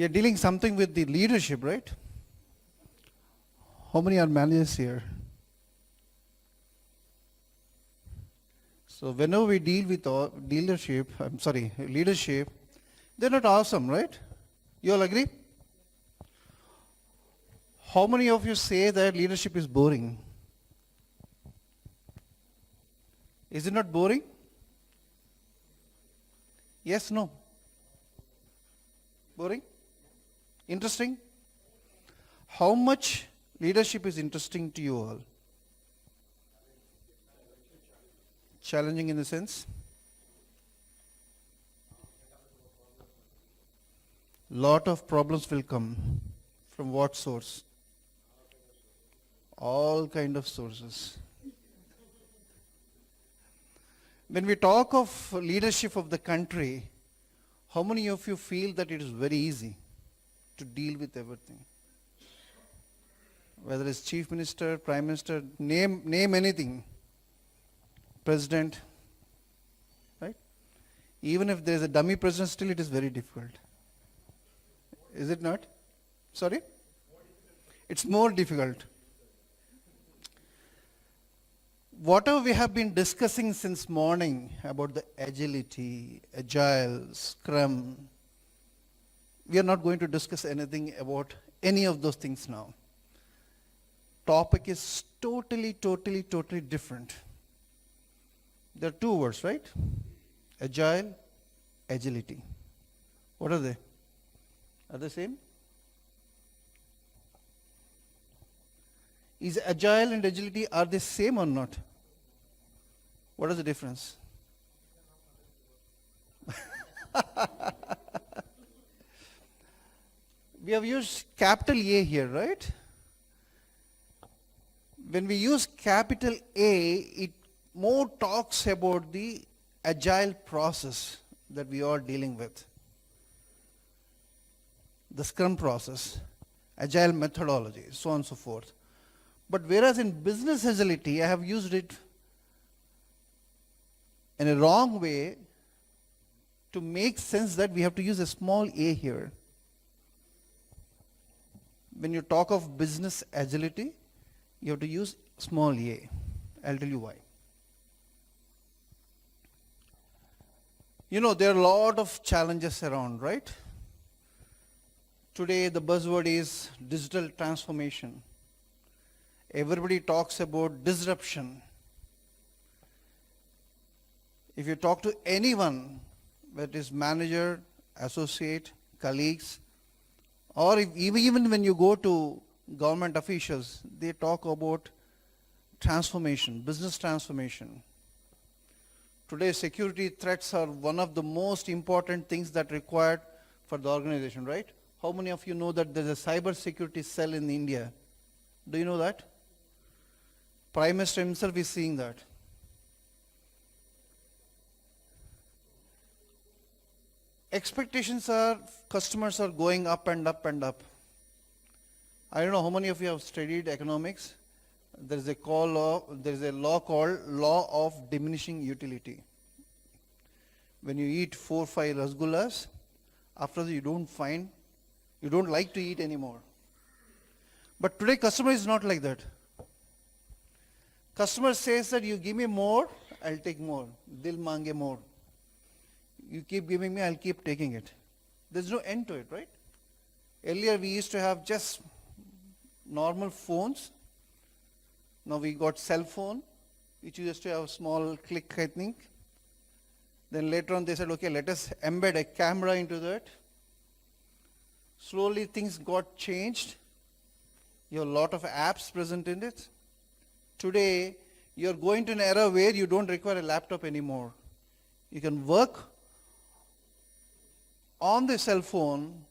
We are dealing something with the leadership, right? How many are managers here? So whenever we deal with leadership, they're not awesome, right? You all agree? How many of you say that leadership is boring? Is it not boring? Yes, no? Boring? Interesting? How much leadership is interesting to you all? Challenging in the sense? Lot of problems will come. From what source? All kind of sources. When we talk of leadership of the country, how many of you feel that it is very easy to deal with everything? Whether it's chief minister, prime minister, name anything. President, right? Even if there is a dummy president, still it is very difficult. Is it not? Sorry? It's more difficult. Whatever we have been discussing since morning about the agility, agile, scrum, we are not going to discuss anything about any of those things now. Topic is totally different. There are two words, right? Agile, agility. What are they? Are they same? Is agile and agility, are they same or not? What is the difference? We have used capital A here, right? When we use capital A, it more talks about the agile process that we are dealing with. The Scrum process, agile methodology, so on and so forth. But whereas in business agility, I have used it in a wrong way to make sense that we have to use a small a here. When you talk of business agility, you have to use small a. I'll tell you why. You know, there are a lot of challenges around, right? Today the buzzword is digital transformation. Everybody talks about disruption. If you talk to anyone, whether it is manager, associate, colleagues, or even when you go to government officials, they talk about transformation, business transformation. Today security threats are one of the most important things that are required for the organization, right? How many of you know that there is a cyber security cell in India? Do you know that? Prime Minister himself is seeing that. Expectations are, customers are going up and up and up. I don't know how many of you have studied economics. There is a law called law of diminishing utility. When you eat 4 or 5 rasgullas, after that you don't like to eat anymore. But today customer is not like that. Customer says that you give me more, I'll take more. Dil mange more. You keep giving me, I'll keep taking it. There's no end to it, right? Earlier we used to have just normal phones. Now we got cell phone, which used to have a small click, I think. Then later on they said, okay, let us embed a camera into that. Slowly things got changed. You have a lot of apps present in it. Today, you're going to an era where you don't require a laptop anymore. You can work on the cell phone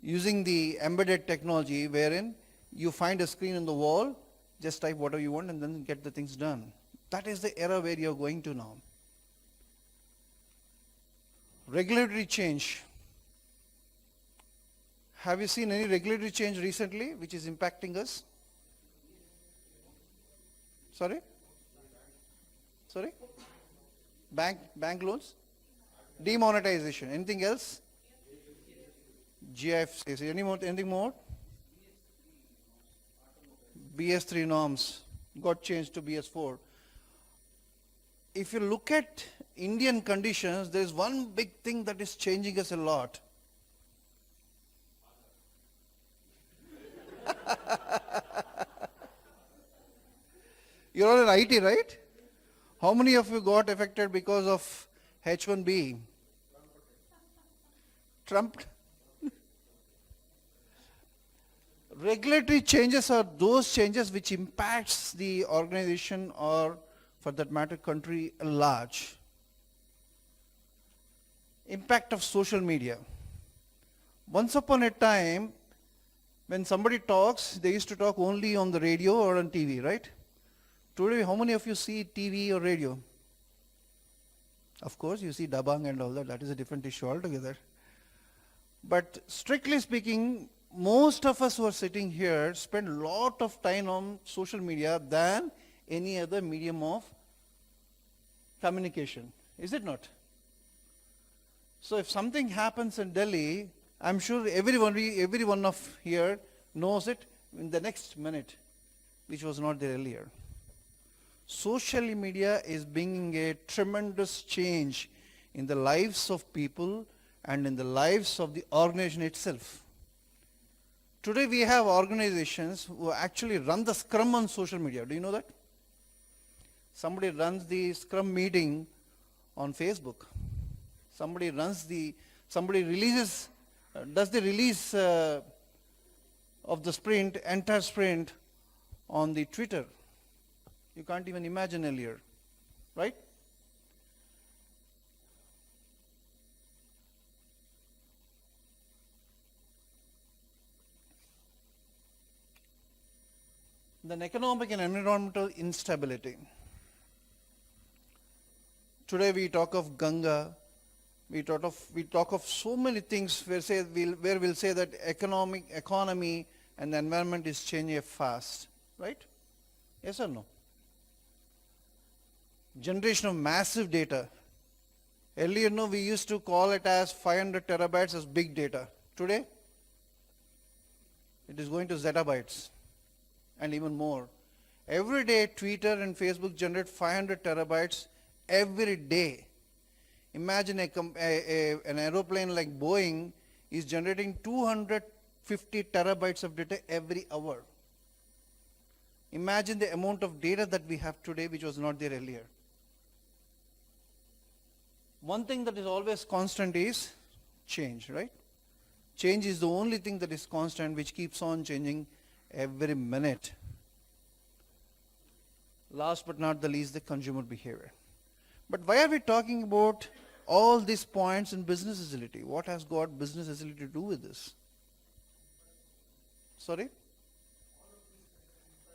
using the embedded technology wherein you find a screen on the wall, just type whatever you want and then get the things done. That is the era where you're going to now. Regulatory change. Have you seen any regulatory change recently which is impacting us? Sorry? Bank loans? Demonetization. Anything else? GIF, anything more? BS3 norms got changed to BS4. If you look at Indian conditions, there is one big thing that is changing us a lot. You're all in IT, right? How many of you got affected because of H1B? Trump? Regulatory changes are those changes which impacts the organization or, for that matter, country at large. Impact of social media. Once upon a time, when somebody talks, they used to talk only on the radio or on TV, right? Today, how many of you see TV or radio? Of course, you see Dabang and all that. That is a different issue altogether. But strictly speaking, most of us who are sitting here spend a lot of time on social media than any other medium of communication. Is it not? So if something happens in Delhi, I'm sure every one of here knows it in the next minute, which was not there earlier. Social media is bringing a tremendous change in the lives of people and in the lives of the organization itself. Today we have organizations who actually run the Scrum on social media. Do you know that? Somebody runs the Scrum meeting on Facebook. Somebody does the release of the sprint, entire sprint on the Twitter. You can't even imagine earlier, right? Then economic and environmental instability. Today we talk of Ganga, we talk of so many things where we'll say that economy and the environment is changing fast, right? Yes or no? Generation of massive data. Earlier, we used to call it as 500 terabytes as big data. Today, it is going to zettabytes and even more. Every day, Twitter and Facebook generate 500 terabytes every day. Imagine an aeroplane like Boeing is generating 250 terabytes of data every hour. Imagine the amount of data that we have today, which was not there earlier. One thing that is always constant is change, right? Change is the only thing that is constant, which keeps on changing every minute. Last but not the least, the consumer behavior. But why are we talking about all these points in business agility? What has got business agility to do with this? Sorry?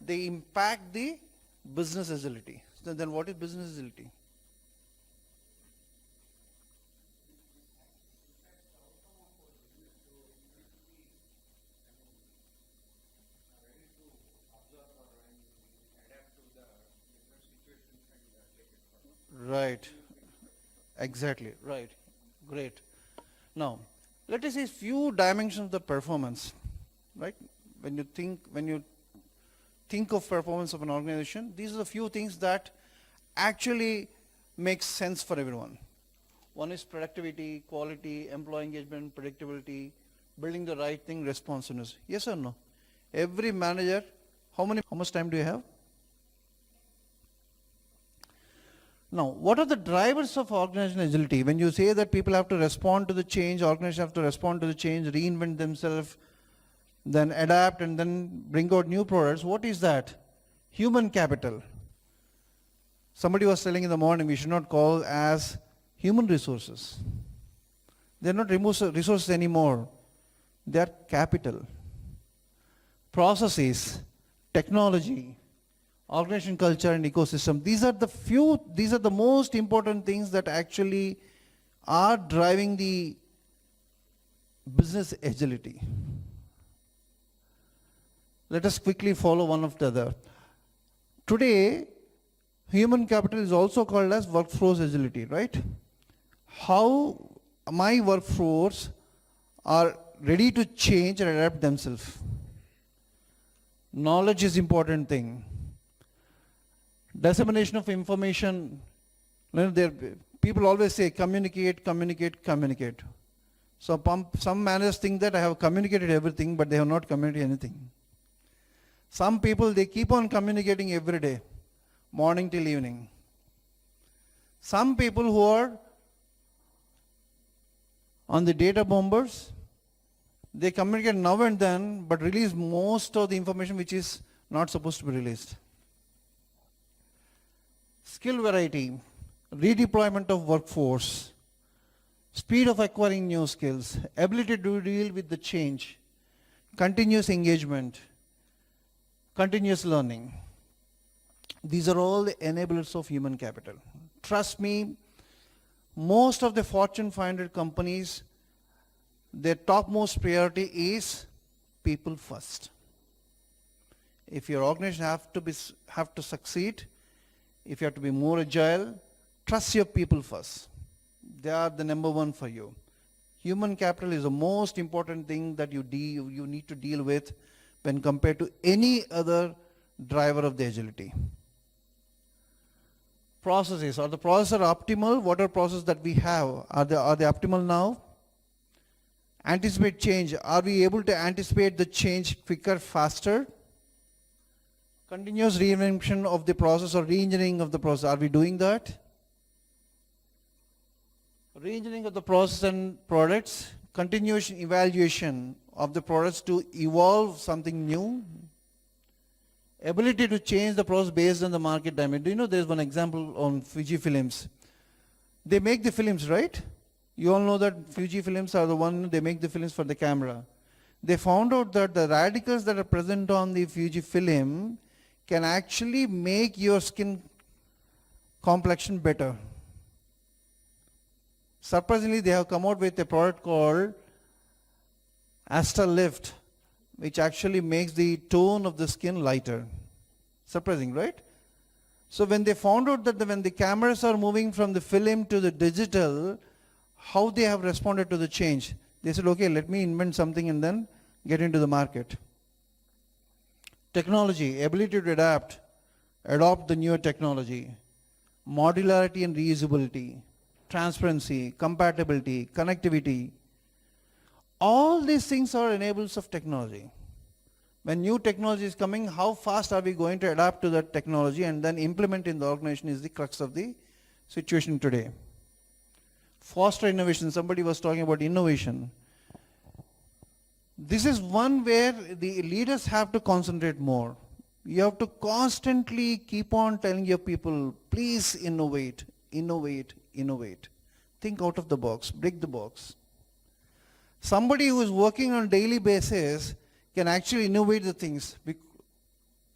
They impact the business agility. So then what is business agility? Right. Exactly. Right. Great. Now, let us see few dimensions of the performance. Right? When you think of performance of an organization, these are the few things that actually make sense for everyone. One is productivity, quality, employee engagement, predictability, building the right thing, responsiveness. Yes or no? Every manager, how much time do you have? Now, what are the drivers of organizational agility? When you say that people have to respond to the change, organizations have to respond to the change, reinvent themselves, then adapt and then bring out new products, what is that? Human capital. Somebody was telling in the morning, we should not call as human resources. They're not resources anymore. They're capital. Processes, technology, organization culture and ecosystem. These are the most important things that actually are driving the business agility. Let us quickly follow one after the other. Today, human capital is also called as workforce agility, right? How my workforce are ready to change and adapt themselves. Knowledge is important thing. Dissemination of information. People always say communicate, communicate, communicate. So some managers think that I have communicated everything, but they have not communicated anything. Some people, they keep on communicating every day, morning till evening. Some people who are on the data bombers, they communicate now and then, but release most of the information which is not supposed to be released. Skill variety, redeployment of workforce, speed of acquiring new skills, ability to deal with the change, continuous engagement, continuous learning. These are all the enablers of human capital. Trust me, most of the Fortune 500 companies, their topmost priority is people first. If your organization have to succeed, if you have to be more agile, trust your people first. They are the number one for you. Human capital is the most important thing that you need to deal with when compared to any other driver of the agility. Processes. Are the processes optimal? What are processes that we have? Are they optimal now? Anticipate change. Are we able to anticipate the change quicker, faster? Continuous reinvention of the process or re-engineering of the process. Are we doing that? Re-engineering of the process and products. Continuous evaluation of the products to evolve something new. Ability to change the process based on the market demand. Do you know there's one example on Fuji films? They make the films, right? You all know that Fuji films are the one, they make the films for the camera. They found out that the radicals that are present on the Fuji film can actually make your skin complexion better. Surprisingly, they have come out with a product called Asta Lift, which actually makes the tone of the skin lighter. Surprising, right? So when they found out that when the cameras are moving from the film to the digital, how they have responded to the change. They said, okay, let me invent something and then get into the market. Technology, ability to adopt the newer technology, modularity and reusability, transparency, compatibility, connectivity. All these things are enablers of technology. When new technology is coming, how fast are we going to adapt to that technology and then implement in the organization is the crux of the situation today. Foster innovation. Somebody was talking about innovation. This is one where the leaders have to concentrate more. You have to constantly keep on telling your people, please innovate, innovate, innovate. Think out of the box, break the box. Somebody who is working on a daily basis can actually innovate the things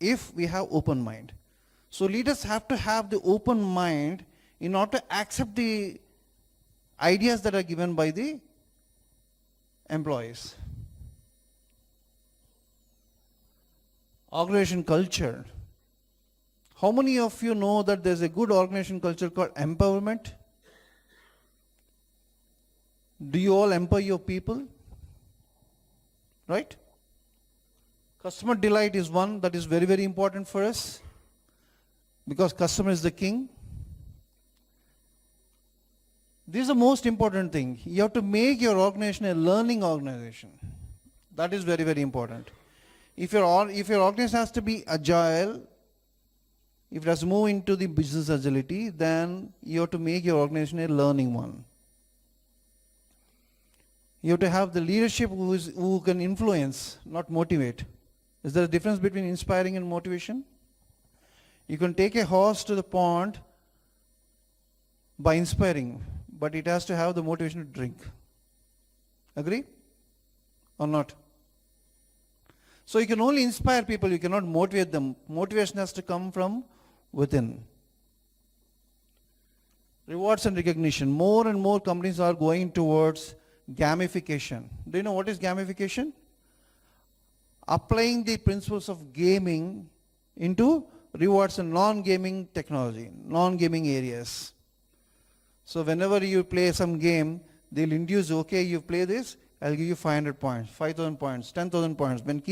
if we have open mind. So leaders have to have the open mind in order to accept the ideas that are given by the employees. Organization culture. How many of you know that there's a good organization culture called empowerment? Do you all empower your people? Right? Customer delight is one that is very, very important for us because customer is the king. This is the most important thing. You have to make your organization a learning organization. That is very, very important. If your organization has to be agile, if it has to move into the business agility, then you have to make your organization a learning one. You have to have the leadership who can influence, not motivate. Is there a difference between inspiring and motivation? You can take a horse to the pond by inspiring, but it has to have the motivation to drink. Agree or not? So you can only inspire people, you cannot motivate them. Motivation has to come from within. Rewards and recognition. More and more companies are going towards gamification. Do you know what is gamification? Applying the principles of gaming into rewards and non-gaming technology, non-gaming areas. So whenever you play some game, they'll induce, okay, you play this, I'll give you 500 points, 5,000 points, 10,000 points. When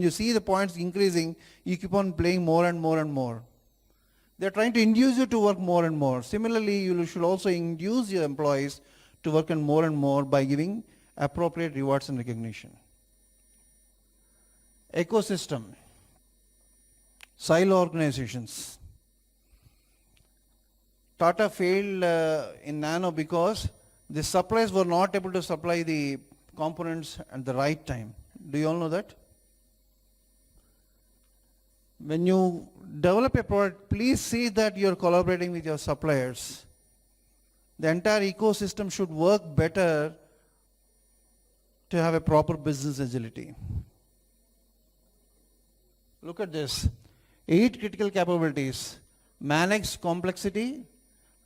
you see the points increasing, you keep on playing more and more and more. They're trying to induce you to work more and more. Similarly, you should also induce your employees to work on more and more by giving appropriate rewards and recognition. Ecosystem. Silo organizations. Tata failed in Nano because the suppliers were not able to supply the components at the right time. Do you all know that? When you develop a product, please see that you are collaborating with your suppliers. The entire ecosystem should work better to have a proper business agility. Look at this. 8 critical capabilities. Manage complexity,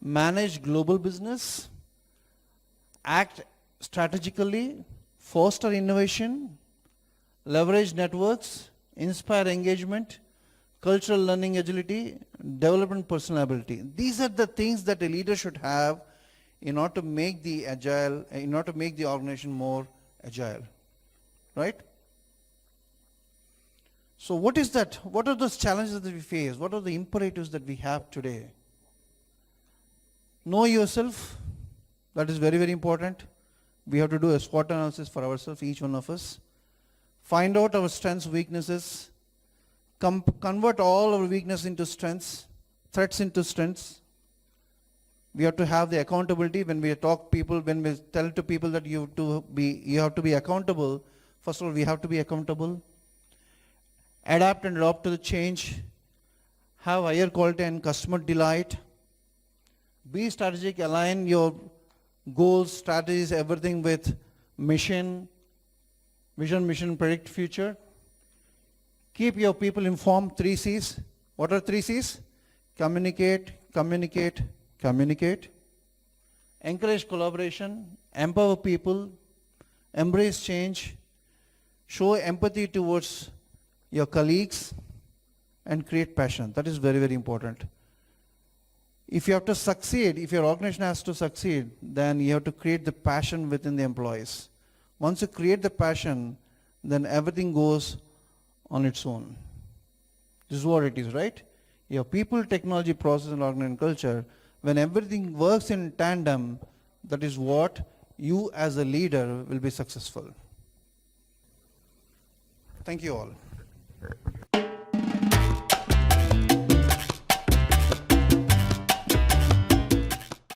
manage global business, act strategically, foster innovation, leverage networks, inspire engagement, cultural learning agility, development personality. These are the things that a leader should have in order to make the organization more agile. Right? So what is that? What are those challenges that we face? What are the imperatives that we have today? Know yourself. That is very, very important. We have to do a SWOT analysis for ourselves, each one of us. Find out our strengths, weaknesses. Convert all our weaknesses into strengths, threats into strengths. We have to have the accountability when we tell to people that you have to be accountable. First of all, we have to be accountable. Adapt and adopt to the change. Have higher quality and customer delight. Be strategic, align your goals, strategies, everything with vision, predict future. Keep your people informed, 3 C's. What are 3 C's? Communicate, communicate, communicate. Encourage collaboration, empower people, embrace change, show empathy towards your colleagues, and create passion. That is very, very important. If you have to succeed, if your organization has to succeed, then you have to create the passion within the employees. Once you create the passion, then everything goes on its own. This is what it is, right? Your people, technology, process, and organization culture, when everything works in tandem, that is what you as a leader will be successful. Thank you all.